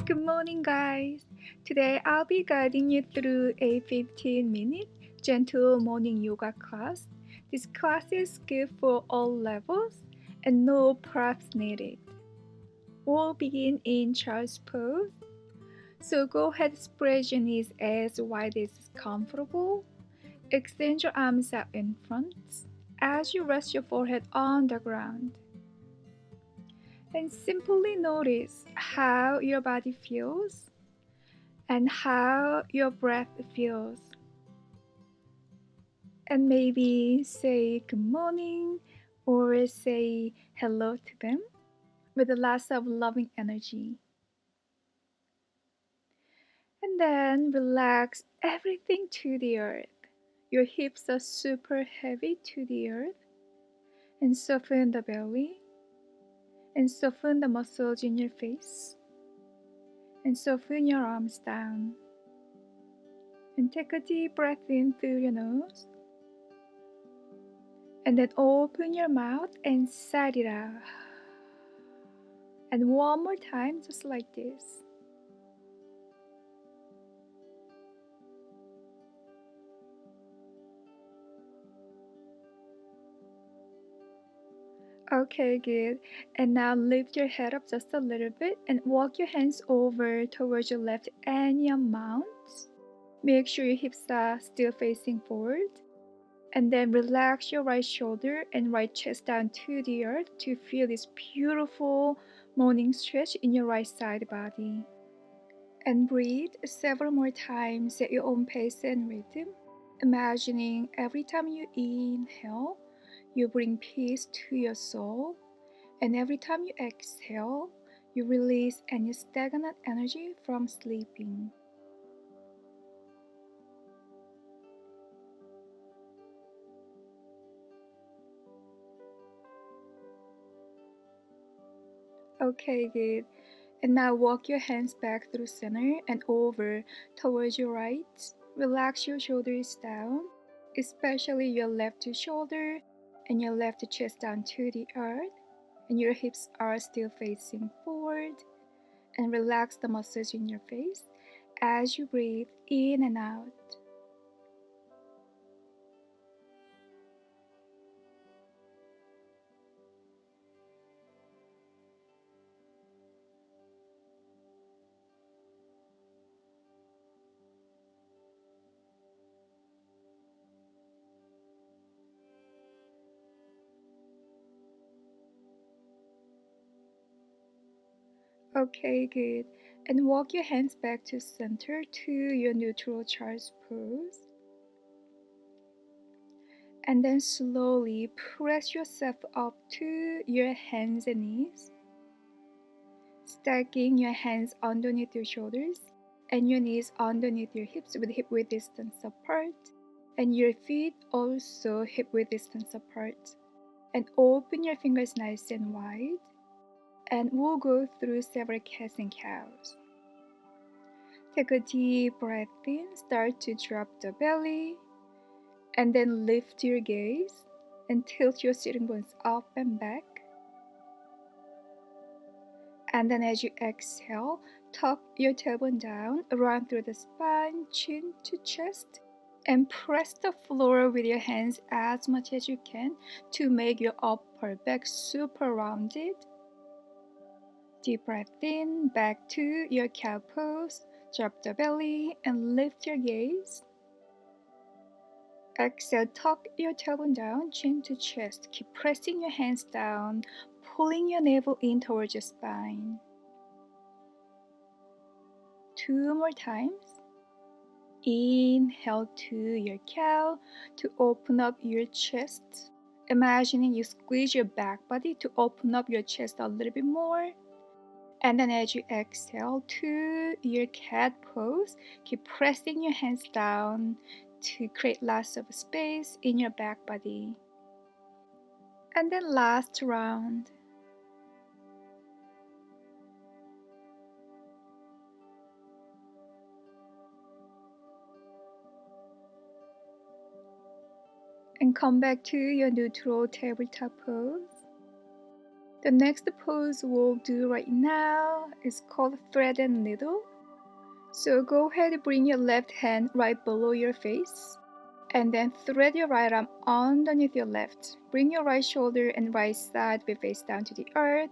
Good morning, guys. Today I'll be guiding you through a 15-minute gentle morning yoga class. This class is good for all levels and no props needed. We'll begin in child's pose. So go ahead, spread your knees as wide as comfortable. Extend your arms out in front as you rest your forehead on the ground. And simply notice how your body feels and how your breath feels. And maybe say good morning or say hello to them with a lot of loving energy. And then relax everything to the earth. Your hips are super heavy to the earth. And soften the belly. And soften the muscles in your face. And soften your arms down. And take a deep breath in through your nose. And then open your mouth and sigh it out. And one more time, just like this. Okay, good. And now lift your head up just a little bit and walk your hands over towards your left and your mount. Make sure your hips are still facing forward. And then relax your right shoulder and right chest down to the earth to feel this beautiful morning stretch in your right side body. And breathe several more times at your own pace and rhythm, imagining every time you inhale, you bring peace to your soul, and every time you exhale, you release any stagnant energy from sleeping. Okay, good. And now walk your hands back through center and over towards your right. Relax your shoulders down, especially your left shoulder and your left chest down to the earth. And your hips are still facing forward. And relax the muscles in your face as you breathe in and out. Okay, good. And walk your hands back to center to your neutral child's pose. And then slowly press yourself up to your hands and knees, stacking your hands underneath your shoulders and your knees underneath your hips with hip width distance apart, and your feet also hip width distance apart. And open your fingers nice and wide, and we'll go through several cats and cows. Take a deep breath in, start to drop the belly, and then lift your gaze and tilt your sitting bones up and back. And then as you exhale, tuck your tailbone down, run through the spine, chin to chest, and press the floor with your hands as much as you can to make your upper back super rounded. Deep breath in, back to your cow pose, drop the belly and lift your gaze. Exhale, tuck your tailbone down, chin to chest. Keep pressing your hands down, pulling your navel in towards your spine. 2 more times. Inhale to your cow to open up your chest. Imagining you squeeze your back body to open up your chest a little bit more. And then as you exhale to your cat pose, keep pressing your hands down to create lots of space in your back body. And then last round. And come back to your neutral tabletop pose. The next pose we'll do right now is called thread and needle. So go ahead and bring your left hand right below your face, and then thread your right arm underneath your left. Bring your right shoulder and right side be face down to the earth,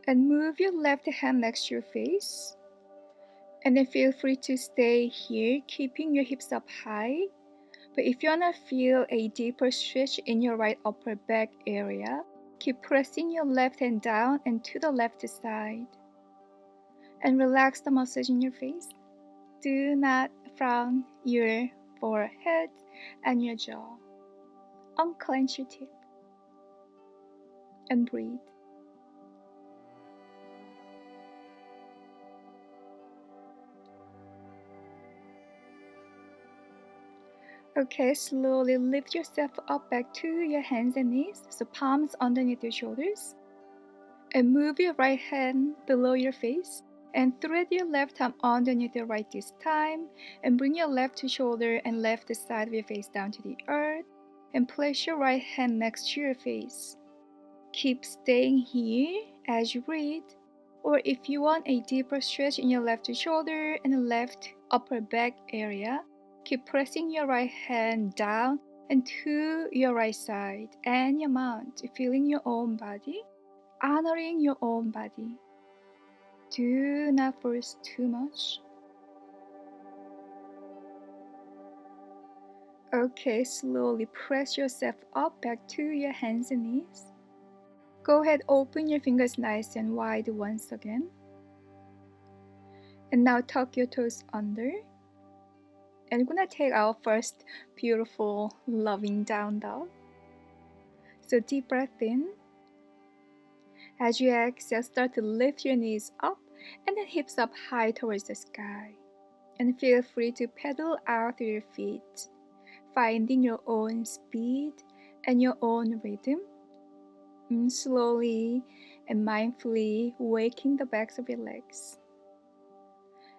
and move your left hand next to your face. And then feel free to stay here, keeping your hips up high. But if you wanna feel a deeper stretch in your right upper back area, keep pressing your left hand down and to the left side. And relax the muscles in your face. Do not frown your forehead and your jaw. Unclench your teeth and breathe. Okay, slowly lift yourself up back to your hands and knees, so palms underneath your shoulders. And move your right hand below your face and thread your left arm underneath your right this time, and bring your left shoulder and left side of your face down to the earth, and place your right hand next to your face. Keep staying here as you breathe, or if you want a deeper stretch in your left shoulder and left upper back area, keep pressing your right hand down and to your right side and your mount, feeling your own body, honoring your own body. Do not force too much. Okay, slowly press yourself up back to your hands and knees. Go ahead, open your fingers nice and wide once again. And now tuck your toes under. And we're gonna take our first beautiful loving down dog. So deep breath in. As you exhale, start to lift your knees up and then hips up high towards the sky. And feel free to pedal out through your feet, finding your own speed and your own rhythm. Slowly and mindfully waking the backs of your legs.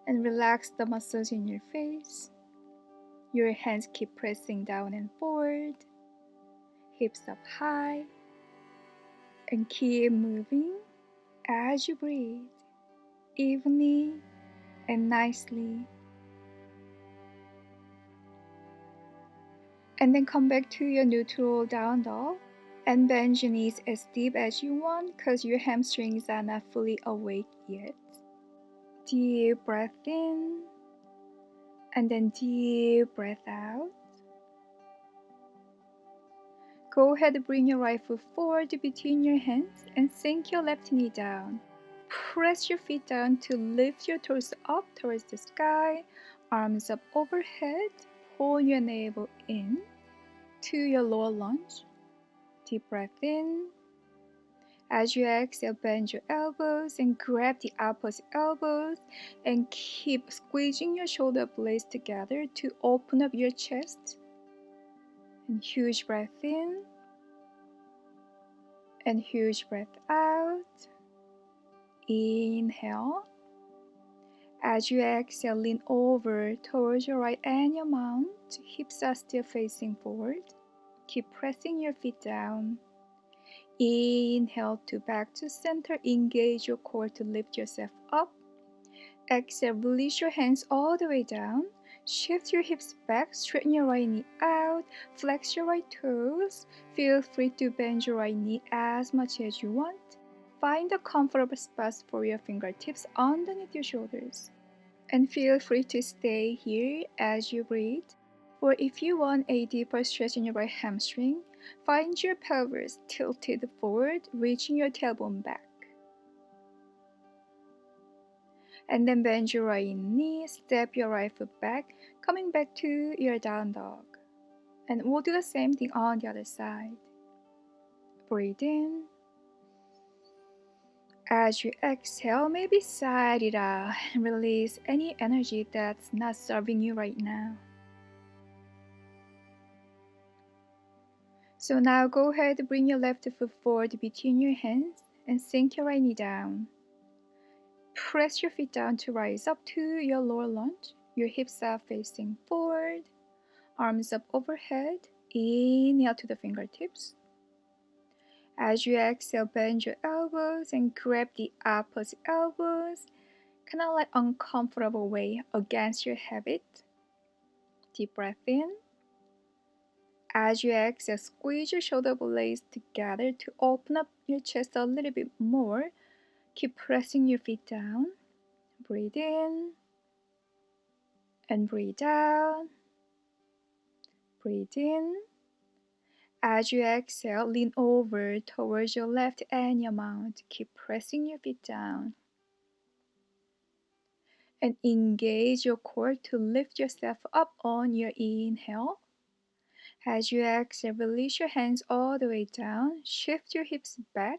And relax the muscles in your face. Your hands keep pressing down and forward, hips up high, and keep moving as you breathe, evenly and nicely. And then come back to your neutral down dog and bend your knees as deep as you want because your hamstrings are not fully awake yet. Deep breath in and then deep breath out. Go ahead and bring your right foot forward between your hands and sink your left knee down. Press your feet down to lift your torso up towards the sky, arms up overhead. Pull your navel in to your lower lunge. Deep breath in. As you exhale, bend your elbows and grab the opposite elbows and keep squeezing your shoulder blades together to open up your chest. And huge breath in and huge breath out. Inhale. As you exhale, lean over towards your right and your mount. Hips are still facing forward. Keep pressing your feet down. Inhale to back to center. Engage your core to lift yourself up. Exhale, release your hands all the way down. Shift your hips back. Straighten your right knee out. Flex your right toes. Feel free to bend your right knee as much as you want. Find a comfortable spot for your fingertips underneath your shoulders. And feel free to stay here as you breathe. Or if you want a deeper stretch in your right hamstring, find your pelvis tilted forward, reaching your tailbone back. And then bend your right knee, step your right foot back, coming back to your down dog. And we'll do the same thing on the other side. Breathe in. As you exhale, maybe sigh it out and release any energy that's not serving you right now. So now go ahead, bring your left foot forward between your hands and sink your right knee down. Press your feet down to rise up to your lower lunge. Your hips are facing forward, arms up overhead. Inhale to the fingertips. As you exhale, bend your elbows and grab the opposite elbows, kind of like uncomfortable way against your habit. Deep breath in. As you exhale, squeeze your shoulder blades together to open up your chest a little bit more. Keep pressing your feet down. Breathe in and breathe out. Breathe in. As you exhale, lean over towards your left and your mouth. Keep pressing your feet down. And engage your core to lift yourself up on your inhale. As you exhale, release your hands all the way down. Shift your hips back.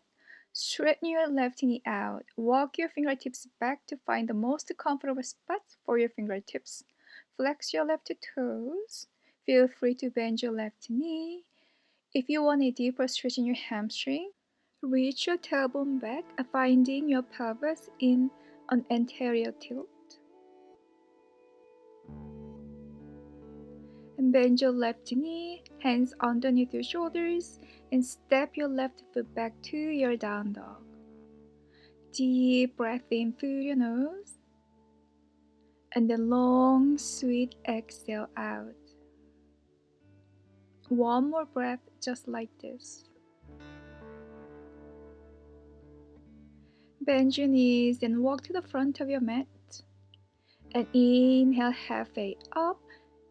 Straighten your left knee out. Walk your fingertips back to find the most comfortable spot for your fingertips. Flex your left toes. Feel free to bend your left knee. If you want a deeper stretch in your hamstring, reach your tailbone back, finding your pelvis in an anterior tilt. And bend your left knee, hands underneath your shoulders, and step your left foot back to your down dog. Deep breath in through your nose, and then long, sweet exhale out. One more breath just like this. Bend your knees and walk to the front of your mat. And inhale halfway up.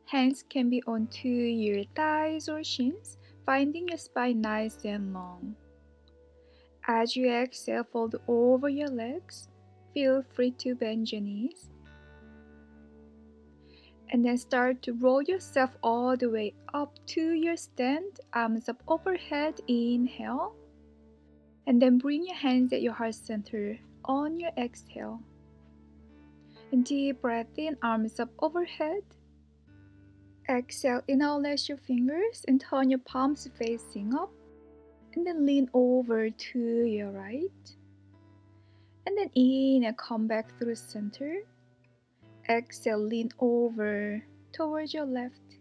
Hands can be onto your thighs or shins, finding your spine nice and long. As you exhale, fold over your legs. Feel free to bend your knees. And then start to roll yourself all the way up to your stand, arms up overhead, inhale. And then bring your hands at your heart center on your exhale. And deep breath in, arms up overhead. Exhale, interlace your fingers and turn your palms facing up. And then lean over to your right. And then inhale, come back through center. Exhale, lean over towards your left.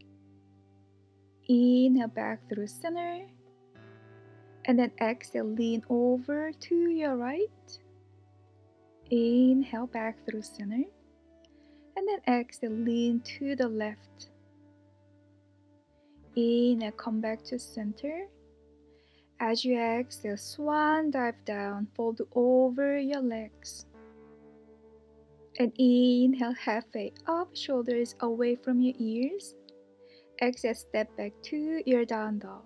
Inhale, back through center. And then exhale, lean over to your right. Inhale, back through center. And then exhale, lean to the left. Inhale, come back to center. As you exhale, swan dive down, fold over your legs. And inhale, halfway up, shoulders away from your ears. Exhale, step back to your down dog.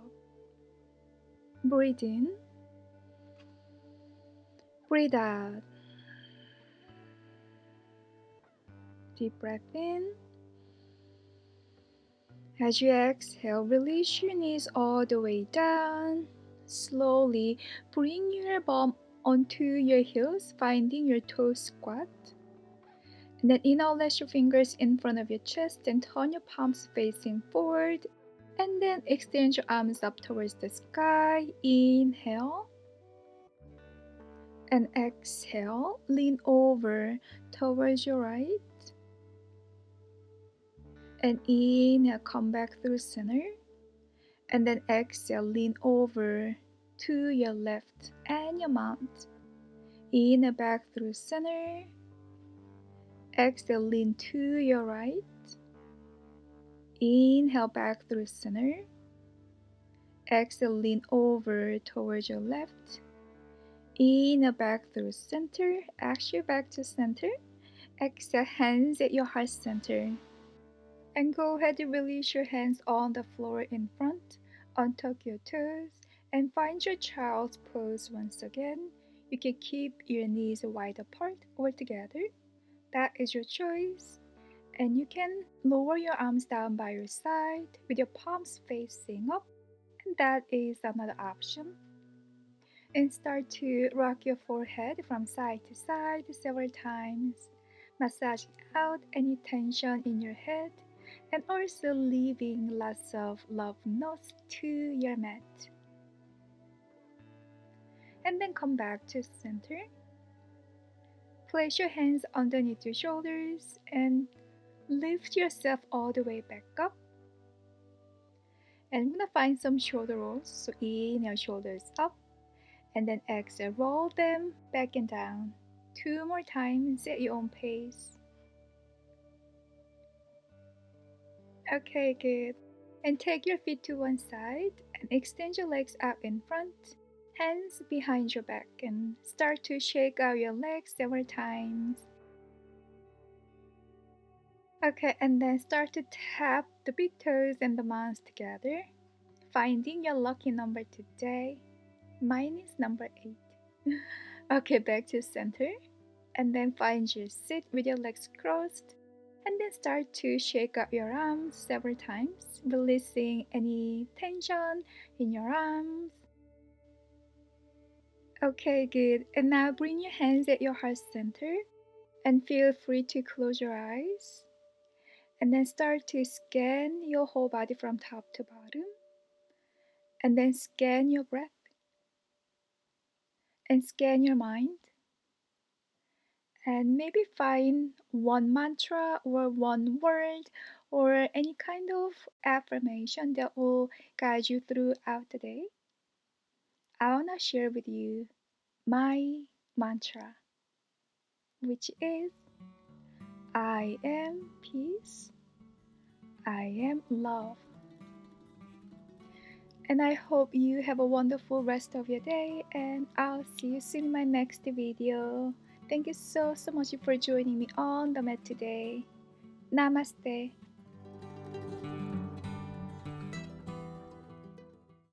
Breathe in. Breathe out. Deep breath in. As you exhale, release your knees all the way down. Slowly bring your bum onto your heels, finding your toe squat. And then interlace your fingers in front of your chest and turn your palms facing forward. And then extend your arms up towards the sky. Inhale. And exhale. Lean over towards your right. And inhale, come back through center. And then exhale, lean over to your left and your mount. Inhale, back through center. Exhale, lean to your right. Inhale, back through center. Exhale, lean over towards your left. Inhale, back through center. Exhale, back to center. Exhale, hands at your heart center. And go ahead and release your hands on the floor in front. Untuck your toes and find your child's pose once again. You can keep your knees wide apart or together. That is your choice. And you can lower your arms down by your side with your palms facing up. And that is another option. And start to rock your forehead from side to side several times. Massaging out any tension in your head. And also leaving lots of love notes to your mat. And then come back to center. Place your hands underneath your shoulders and lift yourself all the way back up. And I'm gonna find some shoulder rolls. So inhale, shoulders up. And then exhale, roll them back and down. 2 more times at your own pace. Okay, good. And take your feet to one side and extend your legs up in front, hands behind your back, and start to shake out your legs several times. Okay, and then start to tap the big toes and the mounds together, finding your lucky number today. Mine is number 8. Okay, back to center. And then find your seat with your legs crossed. And then start to shake out your arms several times, releasing any tension in your arms. Okay, good. And now bring your hands at your heart center and feel free to close your eyes. And then start to scan your whole body from top to bottom. And then scan your breath and scan your mind. And maybe find one mantra or one word or any kind of affirmation that will guide you throughout the day. I want to share with you my mantra, which is I am peace, I am love. And I hope you have a wonderful rest of your day, and I'll see you soon in my next video. Thank you so much for joining me on the mat today. Namaste.